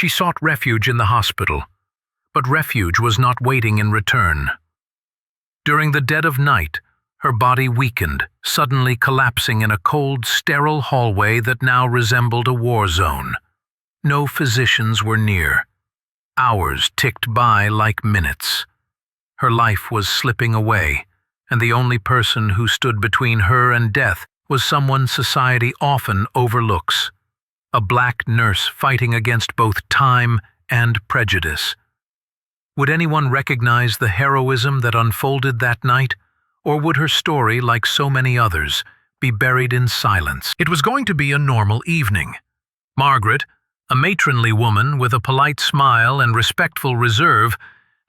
She sought refuge in the hospital, but refuge was not waiting in return. During the dead of night, her body weakened, suddenly collapsing in a cold, sterile hallway that now resembled a war zone. No physicians were near. Hours ticked by like minutes. Her life was slipping away, and the only person who stood between her and death was someone society often overlooks: a black nurse fighting against both time and prejudice. Would anyone recognize the heroism that unfolded that night, or would her story, like so many others, be buried in silence? It was going to be a normal evening. Margaret, a matronly woman with a polite smile and respectful reserve,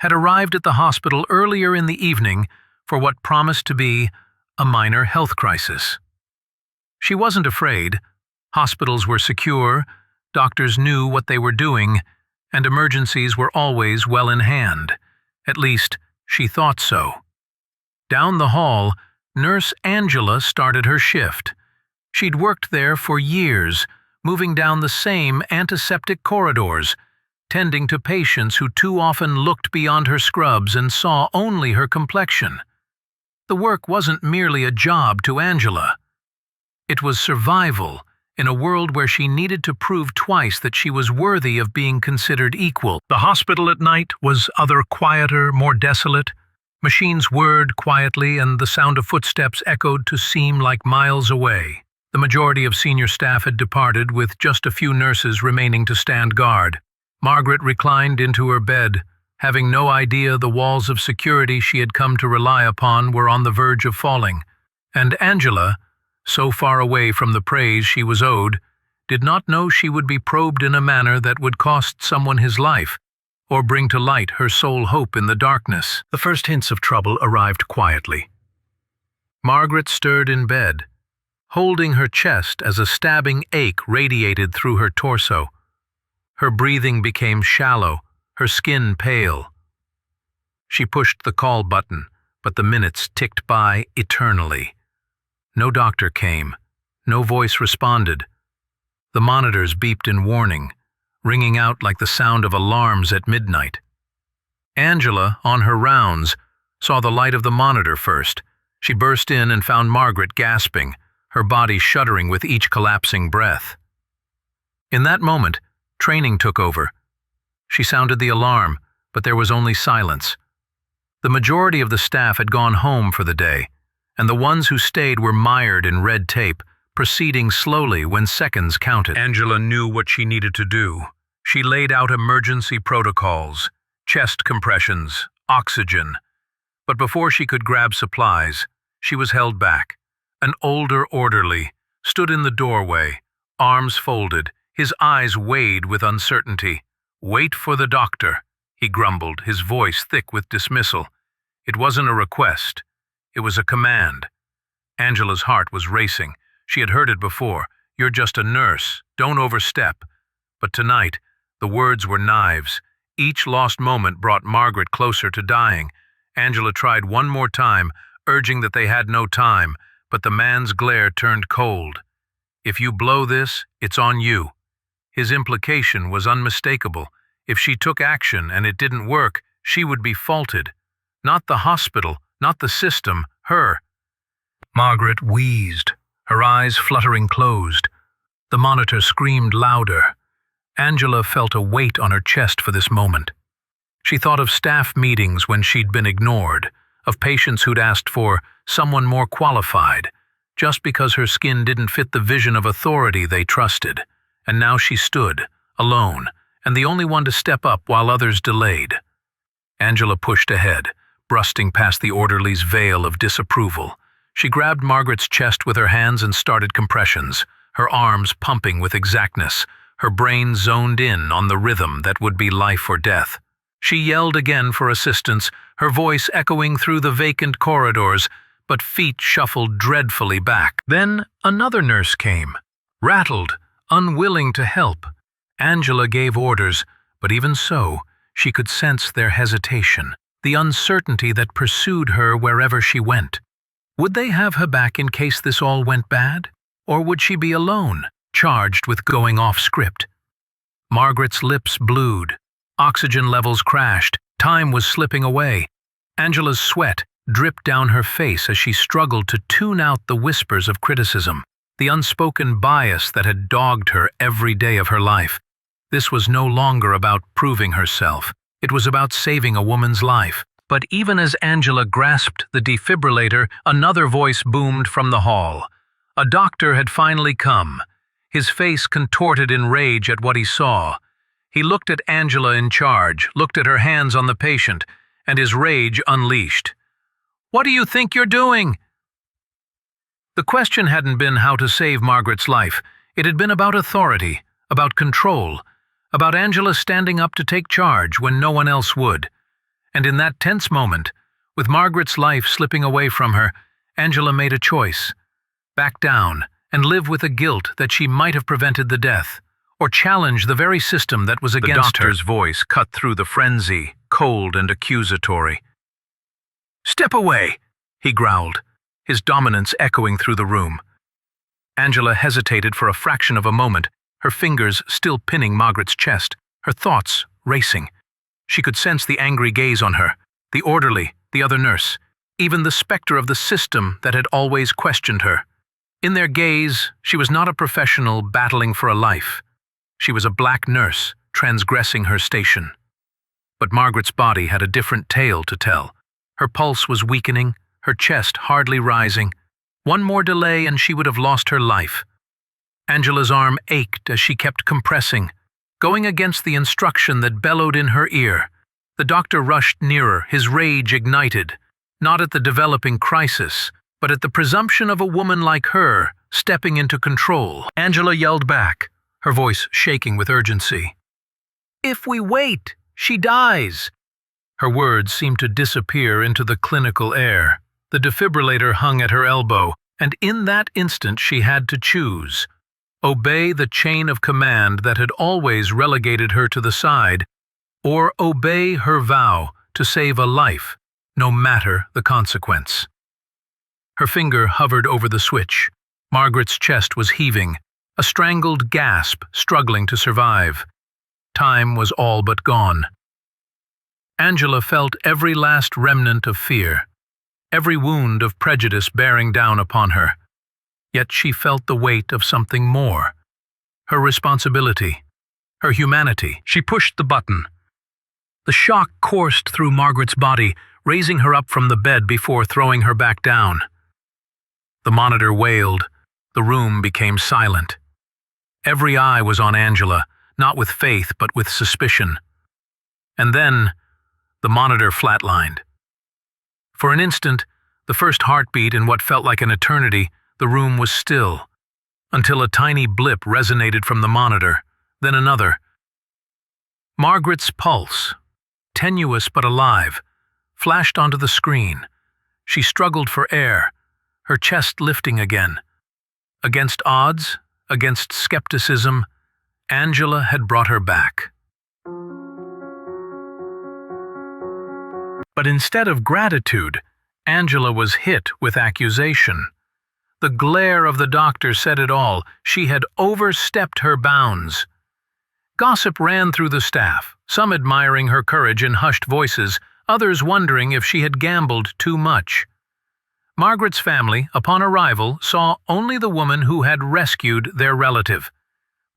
had arrived at the hospital earlier in the evening for what promised to be a minor health crisis. She wasn't afraid. Hospitals were secure, doctors knew what they were doing, and emergencies were always well in hand. At least, she thought so. Down the hall, Nurse Angela started her shift. She'd worked there for years, moving down the same antiseptic corridors, tending to patients who too often looked beyond her scrubs and saw only her complexion. The work wasn't merely a job to Angela. It was survival in a world where she needed to prove twice that she was worthy of being considered equal. The hospital at night was quieter, more desolate. Machines whirred quietly, and the sound of footsteps echoed to seem like miles away. The majority of senior staff had departed, with just a few nurses remaining to stand guard. Margaret reclined into her bed, having no idea the walls of security she had come to rely upon were on the verge of falling. And Angela, so far away from the praise she was owed, did not know she would be probed in a manner that would cost someone his life, or bring to light her sole hope in the darkness. The first hints of trouble arrived quietly. Margaret stirred in bed, holding her chest as a stabbing ache radiated through her torso. Her breathing became shallow, her skin pale. She pushed the call button, but the minutes ticked by eternally. No doctor came. No voice responded. The monitors beeped in warning, ringing out like the sound of alarms at midnight. Angela, on her rounds, saw the light of the monitor first. She burst in and found Margaret gasping, her body shuddering with each collapsing breath. In that moment, training took over. She sounded the alarm, but there was only silence. The majority of the staff had gone home for the day, and the ones who stayed were mired in red tape, proceeding slowly when seconds counted. Angela knew what she needed to do. She laid out emergency protocols, chest compressions, oxygen. But before she could grab supplies, she was held back. An older orderly stood in the doorway, arms folded, his eyes weighed with uncertainty. "Wait for the doctor," he grumbled, his voice thick with dismissal. It wasn't a request. It was a command. Angela's heart was racing. She had heard it before. "You're just a nurse. Don't overstep." But tonight, the words were knives. Each lost moment brought Margaret closer to dying. Angela tried one more time, urging that they had no time, but the man's glare turned cold. "If you blow this, it's on you." His implication was unmistakable. If she took action and it didn't work, she would be faulted. Not the hospital, not the system, her. Margaret wheezed, her eyes fluttering closed. The monitor screamed louder. Angela felt a weight on her chest for this moment. She thought of staff meetings when she'd been ignored, of patients who'd asked for someone more qualified, just because her skin didn't fit the vision of authority they trusted. And now she stood, alone, and the only one to step up while others delayed. Angela pushed ahead, brusting past the orderly's veil of disapproval. She grabbed Margaret's chest with her hands and started compressions, her arms pumping with exactness, her brain zoned in on the rhythm that would be life or death. She yelled again for assistance, her voice echoing through the vacant corridors, but feet shuffled dreadfully back. Then another nurse came, rattled, unwilling to help. Angela gave orders, but even so, she could sense their hesitation, the uncertainty that pursued her wherever she went. Would they have her back in case this all went bad? Or would she be alone, charged with going off script? Margaret's lips blued. Oxygen levels crashed. Time was slipping away. Angela's sweat dripped down her face as she struggled to tune out the whispers of criticism, the unspoken bias that had dogged her every day of her life. This was no longer about proving herself. It was about saving a woman's life. But even as Angela grasped the defibrillator, another voice boomed from the hall. A doctor had finally come, his face contorted in rage at what he saw. He looked at Angela in charge, looked at her hands on the patient, and his rage unleashed. "What do you think you're doing?" The question hadn't been how to save Margaret's life. It had been about authority, about control, about Angela standing up to take charge when no one else would. And in that tense moment, with Margaret's life slipping away from her, Angela made a choice. Back down and live with the guilt that she might have prevented the death, or challenge the very system that was against her. The doctor's voice cut through the frenzy, cold and accusatory. "Step away," he growled, his dominance echoing through the room. Angela hesitated for a fraction of a moment, her fingers still pinning Margaret's chest, her thoughts racing. She could sense the angry gaze on her, the orderly, the other nurse, even the specter of the system that had always questioned her. In their gaze, she was not a professional battling for a life. She was a black nurse transgressing her station. But Margaret's body had a different tale to tell. Her pulse was weakening, her chest hardly rising. One more delay and she would have lost her life. Angela's arm ached as she kept compressing, going against the instruction that bellowed in her ear. The doctor rushed nearer, his rage ignited, not at the developing crisis, but at the presumption of a woman like her stepping into control. Angela yelled back, her voice shaking with urgency. "If we wait, she dies." Her words seemed to disappear into the clinical air. The defibrillator hung at her elbow, and in that instant she had to choose. Obey the chain of command that had always relegated her to the side, or obey her vow to save a life, no matter the consequence. Her finger hovered over the switch. Margaret's chest was heaving, a strangled gasp struggling to survive. Time was all but gone. Angela felt every last remnant of fear, every wound of prejudice bearing down upon her. Yet she felt the weight of something more. Her responsibility, her humanity. She pushed the button. The shock coursed through Margaret's body, raising her up from the bed before throwing her back down. The monitor wailed. The room became silent. Every eye was on Angela, not with faith but with suspicion. And then, the monitor flatlined. For an instant, the first heartbeat in what felt like an eternity, the room was still, until a tiny blip resonated from the monitor, then another. Margaret's pulse, tenuous but alive, flashed onto the screen. She struggled for air, her chest lifting again. Against odds, against skepticism, Angela had brought her back. But instead of gratitude, Angela was hit with accusation. The glare of the doctor said it all. She had overstepped her bounds. Gossip ran through the staff, some admiring her courage in hushed voices, others wondering if she had gambled too much. Margaret's family, upon arrival, saw only the woman who had rescued their relative.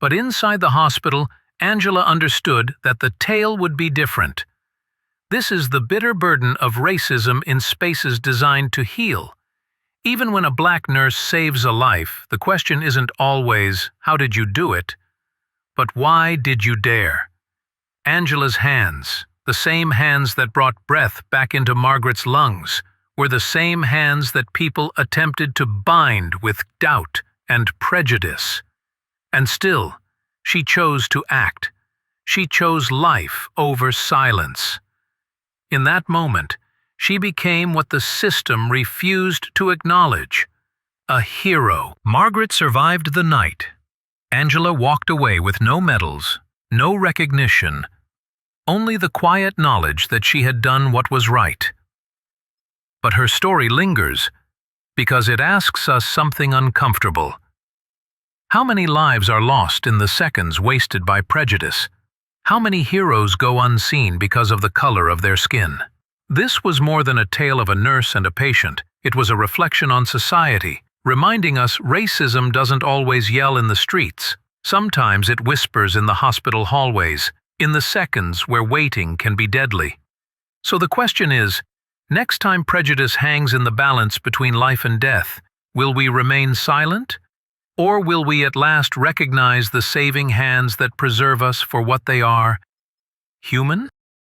But inside the hospital, Angela understood that the tale would be different. This is the bitter burden of racism in spaces designed to heal. Even when a black nurse saves a life, the question isn't always, "How did you do it?" but "Why did you dare?" Angela's hands, the same hands that brought breath back into Margaret's lungs, were the same hands that people attempted to bind with doubt and prejudice. And still, she chose to act. She chose life over silence. In that moment, she became what the system refused to acknowledge, a hero. Margaret survived the night. Angela walked away with no medals, no recognition, only the quiet knowledge that she had done what was right. But her story lingers because it asks us something uncomfortable. How many lives are lost in the seconds wasted by prejudice? How many heroes go unseen because of the color of their skin? This was more than a tale of a nurse and a patient. It was a reflection on society, reminding us racism doesn't always yell in the streets. Sometimes it whispers in the hospital hallways, in the seconds where waiting can be deadly. So the question is, next time prejudice hangs in the balance between life and death, will we remain silent? Or will we at last recognize the saving hands that preserve us for what they are, human?